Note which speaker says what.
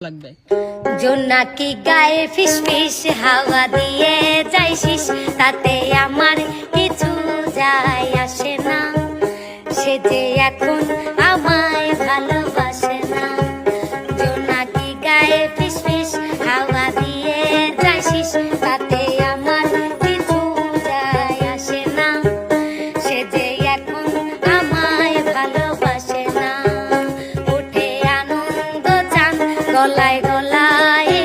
Speaker 1: লাগবে।
Speaker 2: জোনাকি গায়ে ফিস ফিস হাওয়া দিয়ে যাইছিস, তাতে আমার কিছু যায় আসে না। সে যে এখন আমায় ভালোবাসে না। জোনাকি গায়ে ফিস ফিস হাওয়া দিয়ে যাইছিস, তাতে আমার কিছু যায় আসে না। সে যে এখন আমায় ভালোবাসে না। উঠে আনন্দ চান গলায় গলায়